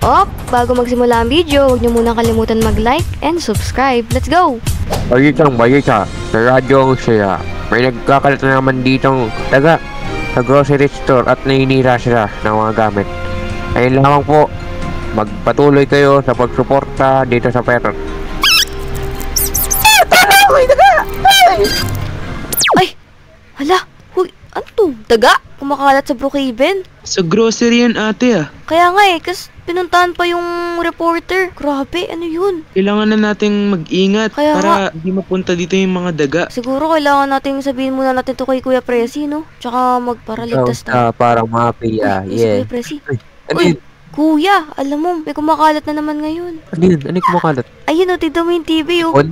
Bago magsimula ang video, huwag niyo muna kalimutan mag-like and subscribe. Let's go! Balita, sa radyo ang siya. May nagkakalat na naman ditong taga sa grocery store at naninira sila ng mga gamit. Ayun lamang po, magpatuloy kayo sa pagsuporta dito sa Pero. Ay! Hala! Huy! Ano to? Daga? Kumakalat sa Brookhaven? Sa grocery yan ate Kaya nga kasi pinuntahan pa yung reporter. Grabe, ano yun? Kailangan na nating mag-ingat Kaya para hindi mapunta dito yung mga daga. Siguro kailangan natin sabihin muna natin to kay Kuya Presi, no? Tsaka magparaligtas tayo. Parang mafia, Kuya Presi. Ano Uy, yun? Kuya, alam mo, may kumakalat na naman ngayon. Ano yun? Ano yung kumakalat? Ayun, tignan mo yung TV, oh. On?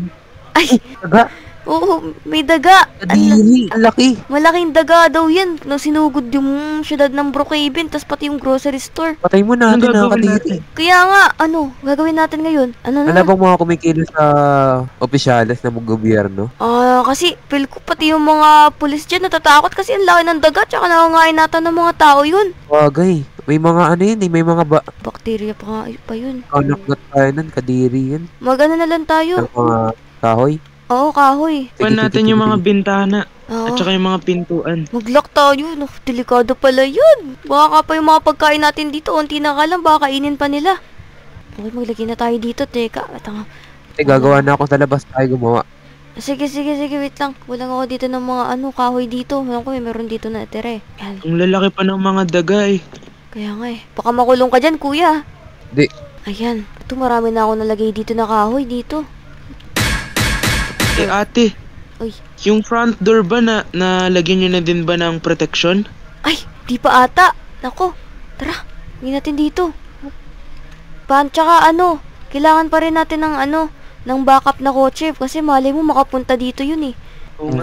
Ay, Taga? oo, may daga. Kadiri, ang laki. Malaking daga daw yan. Nung sinugod yung syudad ng Brookhaven, tas pati yung grocery store. Patay mo natin Anong na gagawin kadiri. Kaya nga, gagawin natin ngayon? Ano Wala bang mga kumikilos sa opisyales ng gobyerno? Kasi feel ko pati yung mga pulis dyan natatakot kasi ang laki ng daga tsaka nangangain natin ng mga tao yun. Wagay. May mga ano yun eh, may mga Bakterya pa yun. anak na tayo nun, kadiri yun. Magano na lang tayo. Ng mga kahoy. Oo, kahoy. Pan natin yung mga bintana Oo. at saka yung mga pintuan. Mag-lock tayo. No, delikado pala yun. Baka pa yung mga pagkain natin dito. Unti na ka lang, baka kainin pa nila. Okay, maglagay na tayo dito. Teka, Gagawa na ako sa labas tayo gumawa. Sige, wait lang. Walang ako dito ng mga kahoy dito. Alam ko meron dito na tira Yan. Ang lalaki pa ng mga daga Kaya nga Baka makulong ka dyan, kuya. Di. Ayan. Ito, marami na ako nalagay dito na kahoy dito. Ate, Uy. yung front door ba nalagyan nyo na din ba ng protection? Ay, di pa ata. Nako, tara. Hindi natin dito. Tsaka kailangan pa rin natin ng backup na kotse. Kasi malay mo makapunta dito yun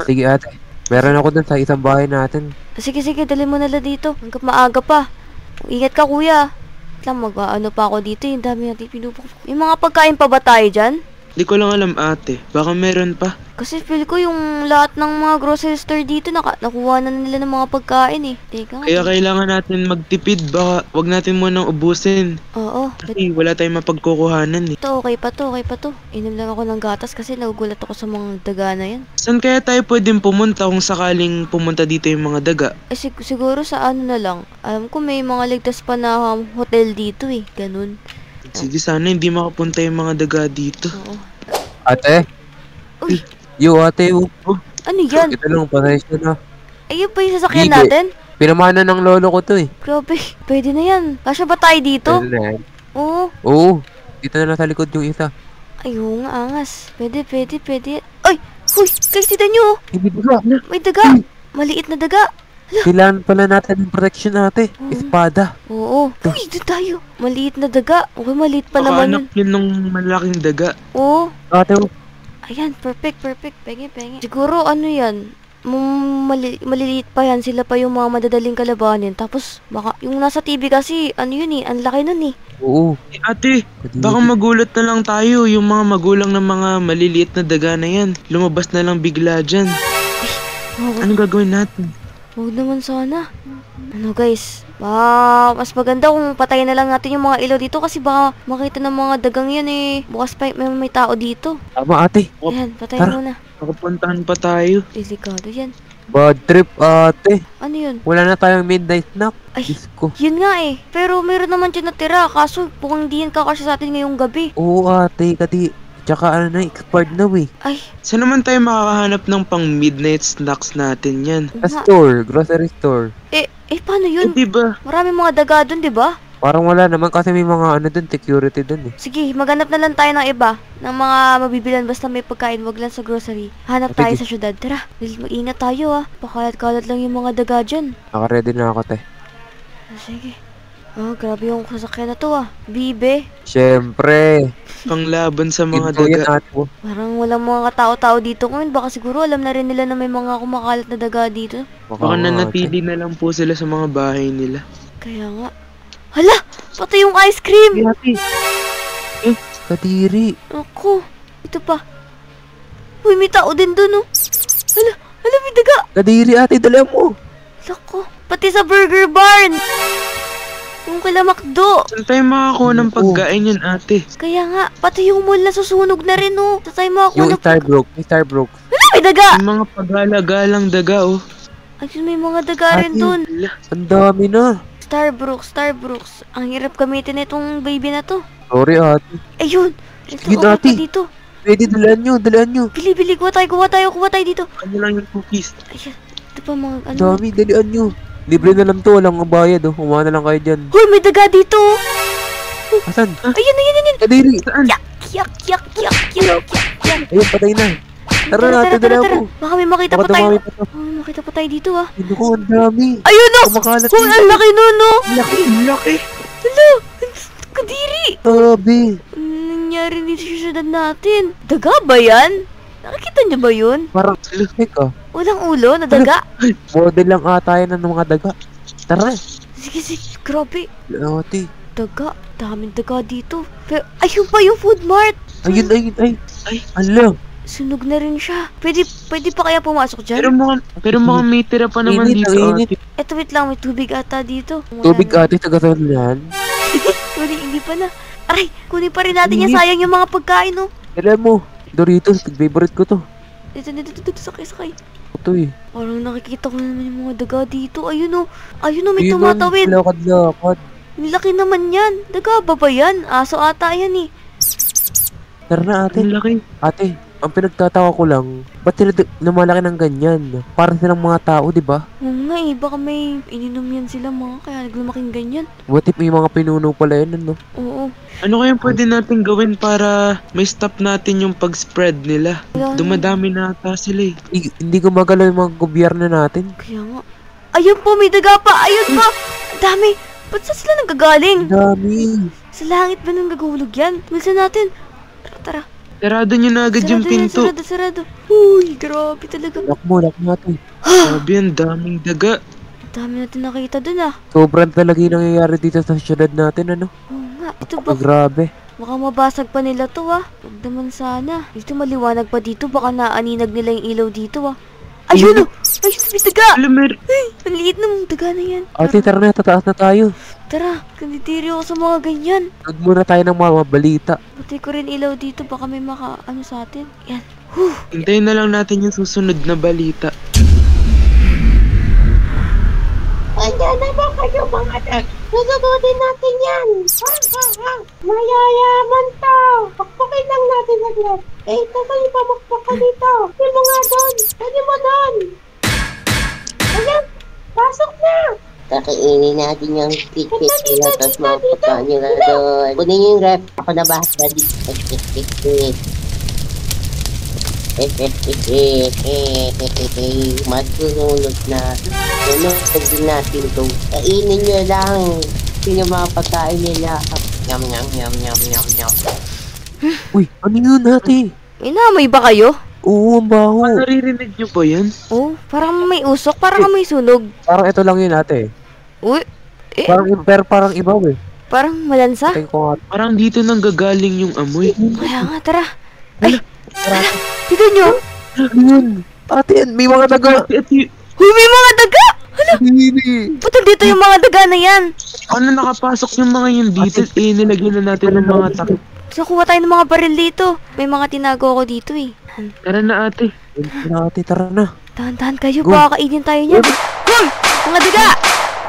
Sige ate. Meron ako dun sa isang bahay natin. Sige, dali mo nala dito. Hanggang maaga pa. Ingat ka, kuya. Pa ako dito. Yung dami natin pinupok. Yung mga pagkain pa ba tayo dyan? Di ko lang alam ate, baka meron pa. Kasi feel ko yung lahat ng mga grocery store dito nakuha na nila ng mga pagkain Teka nga. Kaya kailangan natin magtipid, baka wag natin munang ubusin. Oo. Kasi wala tayong mapagkukuhanan Ito, okay pa to. Inom lang ako ng gatas kasi nagugulat ako sa mga daga na yan. Saan kaya tayo pwedeng pumunta kung sakaling pumunta dito yung mga daga? Siguro sa na lang. Alam ko may mga ligtas pa na hotel dito Ganun. Sige, sana hindi makapunta yung mga daga dito. Oo. Ate? Uy, Ate. ano yan? Ito lang, pasensya na. Ayun pa yung sasakyan Hindi. natin? Pinamana ng lolo ko to Grabe, pwede na yan. Kasya ba tayo dito? Pwede na yan. Oo. Oo. Dito na lang sa likod yung isa. Ayun, angas. Pwede. Ay! Uy, guys, tignan nyo. Hindi ba? May daga. Maliit na daga. Kailangan pala natin ng protection ate. Espada. Oo. Uy, doon tayo. Maliit na daga. Okay, maliit pa Baka naman anak yun ng malaking daga. Oo. Ate, Ayan, perfect. Penge. Siguro yan? Maliliit pa yan. Sila pa yung mga madadaling kalabanin. Tapos, baka, yung nasa TV kasi, ang laki nun oo. Ate, baka magulat na lang tayo. Yung mga magulang ng mga maliliit na daga na yan. Lumabas na lang bigla dyan. Anong gagawin natin? Huwag naman sana. Guys, mas maganda kung patayin na lang natin yung mga ilaw dito kasi baka makita ng mga dagang yan bukas pa may tao dito. Tama ate. Ayan, patayin muna. Makapuntahan pa tayo. Delikado yan. Bad trip ate. Ano yun? Wala na tayong midnight snack. Ay, Diyos ko. yun nga Pero meron naman dyan natira. Kaso, mukhang di yan kakasya sa atin ngayong gabi. Oo ate, tsaka expired na Ay, Saan naman tayo makakahanap ng pang midnight snacks natin yan? Sa store, grocery store. paano yun? Diba? Marami mga daga dun, di ba? Parang wala naman kasi may mga dun, security dun Sige, maghanap na lang tayo ng iba. Ng mga mabibilan basta may pagkain, wag lang sa grocery. Hanap tayo sa syudad. Tara, mag-ingat tayo Pakalat-kalat lang yung mga daga dyan. Naka-ready na ako te. Sige. Grabe yung sasakyan na to Bibe. Syempre. Panglaban sa mga Ito yan daga. ate. Parang walang mga tao-tao dito ngayon. Baka siguro alam na rin nila na may mga kumakalat na daga dito. Baka nanatili na lang po sila sa mga bahay nila. Kaya nga. Hala! Pati yung ice cream! Kadiri. Ako. Ito pa. Uy, may tao din dun Hala! May daga! Kadiri ate, dala mo. Lako. Pati sa Burger Barn! Yung kala McDo. Saan tayo makakuha ng pagkain yan, ate? Kaya nga, pati yung mall na susunog na rin, oh. Sa tayo makakuha Yung ng Starbrook. Wala, may daga! Yung mga pagala-galang daga, oh. Ayun, may mga daga rin Ate. dun. Ala, Ang dami na. Starbrooks. Ang hirap gamitin itong baby na to. Sorry ate. Ayun! Ito, Sige, okay ate. pa dito. Pwede, dalaan nyo. Bili, kuha tayo dito. ano lang yung cookies? Ayan, ito pa mga ano. Dami, dalian nyo. Libre na lang to, walang bayad oh. Kumain na lang kayo dyan. Hoy, may daga dito! Asan? Ayun. Kadiri! Saan? Yak. Ayun, patay na. Tara natin, dala mo. Baka may makita Baka pa tayo. dumami pa to. Oh, may makita pa tayo dito, ah. Hindi ko, ang dami. Ayun, oh! Kumakalat Hoy, ang laki nun, no? Laki. Hala, kadiri! Grabe. Ano nangyari dito sa syudad natin? Daga ba yan? Nakikita niyo ba yun? Parang, teka. Walang ulo na daga? Model lang ata yan ng mga daga. Tara. Sige, grabe. Ate. Daga, daming daga dito. Pero, ayun pa yung food mart. Ayun. Ay. Ala. Sunog na rin siya. Pwede pa kaya pumasok dyan? Pero mga may tira pa naman Init, dito, ang init. ate. Eto, wait lang. May tubig ata dito. Tubig ate, taga yan. Sorry, hindi pa na. Aray, kunin pa rin natin yan. Sayang yung mga pagkain, no? Alam mo, Doritos, favorite ko to. Dito, sakay. Ito eh. Parang nakikita ko naman yung mga daga dito. Ayun, oh. May Ayun, tumatawid. lakad-lakad. Ang laki naman yan. Daga ba yan? Aso ata yan, eh. Tara na ate. Ang laki. Ate, ang pinagtatawa ko lang, ba't sila lumalaki ng ganyan? Parang silang mga tao, di ba? Oo nga eh, baka may ininom yan sila mga kaya naglumaking ganyan. What if may mga pinuno pala yun, ano? Oo. Ano kayang pwede natin gawin para may stop natin yung pag-spread nila? Wala na. Dumadami na ata sila eh. Hindi gumagalaw yung mga gobyerno natin. Kaya nga. Ayun po, may daga pa! Ayun pa! Ang dami! Ba't saan sila nanggagaling? Ang dami. Sa langit ba nang gagulog yan? Bilisan natin. Tara. Sarado nyo na agad yung pinto. Sarado. Uy, grabe talaga. Lock mo natin. Sabi, ang daming daga. Ang dami natin nakita dun ah. Sobrang talaga yung nangyayari dito sa syudad natin, ano? Oo nga. Ito ba? Grabe. Baka mabasag pa nila to ah. Huwag naman sana. Dito maliwanag pa dito. Baka naaninag nila yung ilaw dito ah. Ayun oh! Ayun, may daga! Alam mo, Ay, ang liit ng daga na yan. Ate, tara na, tataas na tayo. Tara, kandidiri ako sa mga ganyan. Huwag muna tayo ng mga balita. Buti ko rin ilaw dito. Baka may ano sa atin. Yan. Huh. hintayin na lang natin yung susunod na balita. Andiyan na ba kayo mga dag? Susugutin natin yan! Mayayaman to! Pakpakin lang natin agad. Ito kayo pamakpak ka dito. Pwede mo nga doon. Pwede mo doon. Ayan! Pasok na! Kakainin natin yung ticket nila tapos mapagkaan nyo na doon. Kunin nyo yung rep. Ako na bahas na dito. Masusunod na. Sunod din natin to. Kainin nyo lang. Sino mga pagkain nila. Nyam. Uy, ano yun ate? Inamoy ba kayo? Oo, ang baho. Naririnig nyo ba yan? Oh, parang may usok. Parang may sunog. Parang ito lang yun ate. Uy, Pero parang ibaw eh. parang malansa. Tingin ko nga. Parang dito nang gagaling yung amoy. Kaya nga, tara. Ay, dito nyo. Ano yun? Ate, may mga daga. Huy, may mga daga! Hindi. Ba't dito yung mga daga na yan? Ano nakapasok yung mga yun dito? Nilagyan na natin ng mga takip. So, kuha tayo ng mga baril dito. May mga tinago ako dito eh. Tara na ate. Ate, tara na. Dahan-dahan kayo, Go. baka kainin tayo niyan. Hoy! Mga daga!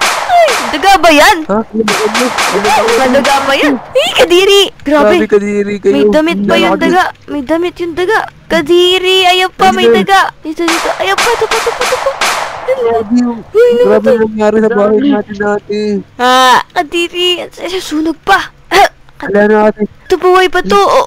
Ay, daga ba yan? Ha? Mga daga ba yan? Ay, kadiri! Grabe! Grabe kadiri kayo. May damit pa yung daga. May damit yung daga. Kadiri! Ayaw pa, may daga. Dito. Ayaw pa, ito pa. Grabe yung... Grabe yung nangyari sa bahay natin dati. Ha! Kadiri! Sunog pa. Wala na ate. Ito buhay pa to. Oh.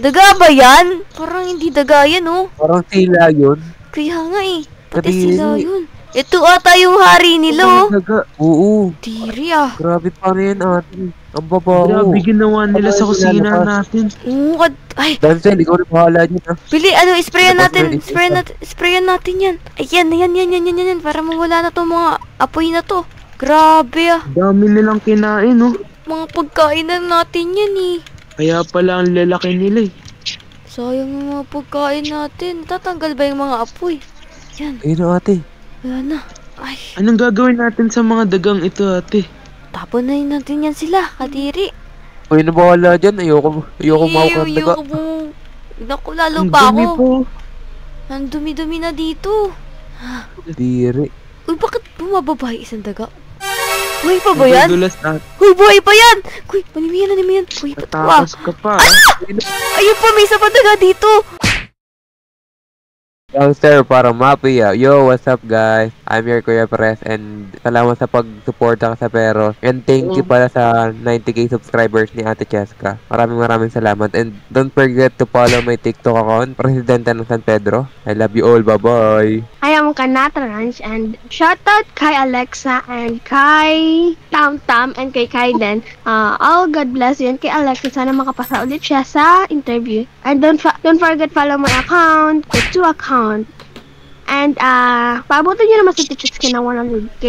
Daga ba yan? Parang hindi daga yan oh. Parang sila yun. Kaya nga eh. Pati Kadiri. sila yun. Ito ata yung hari nila oh. Daga. Oo. Diri ah. Grabe pa rin ate. Ang babaho. Grabe ginawa nila sa kusina natin. Oo, ay. Dancel, ikaw rin bahala dyan ha. Bili, sprayan natin yan. Ayan, yan. Para mawala na to mga apoy na to. Grabe ah. Dami nilang kinain, no? Mga pagkain na natin yan eh. Kaya pala ang lalaki nila eh. Sayang yung mga pagkain natin. Tatanggal ba yung mga apoy? Yan, Ayun na ate. wala na. Ay, Anong gagawin natin sa mga dagang ito, ate? Tapon na natin yan sila, kadiri. Uy, nabawala dyan. Ayoko maukan ng daga. Ayoko mo. Naku, lalo Ang pa dumi ako. po. Ang dumi-dumi na dito. Diri. Uy, bakit bumababa yung isang daga? Uy, pa ba yan? Nadudulas at Uy, buhay pa yan! Uy, panimiyan. Uy, patawa. tatakas ka pa. Ayun pa, may isa pa daga dito. Youngster, para mafia. Yo, what's up guys? I'm your Kuya Press and salamat sa pag-suporta sa Pero. And thank you pala sa 90k subscribers ni Ate Cheska. Maraming salamat. And don't forget to follow my TikTok account, Presidente ng San Pedro. I love you all. Bye-bye. I am Kanata Ranch and shoutout kay Alexa and kay Tam Tam and kay Kaiden. All God bless you and kay Alexa. Sana makapasa ulit siya sa interview. And don't forget follow my account, the 2 account. And paabutin nyo naman sa Tichits ka ng 100k.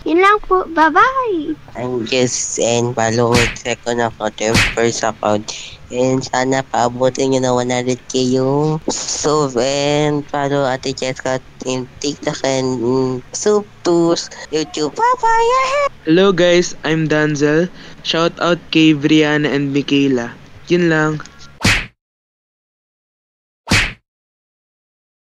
Yun lang po. Bye-bye! I'm just and follow my second account and first account. And sana paabutin nyo na 100k yung sub and follow Ate Cheska in TikTok and sub to YouTube. Bye-bye! Hello guys, I'm Danzel. Shout out kay Brianna and Michaela. Yun lang.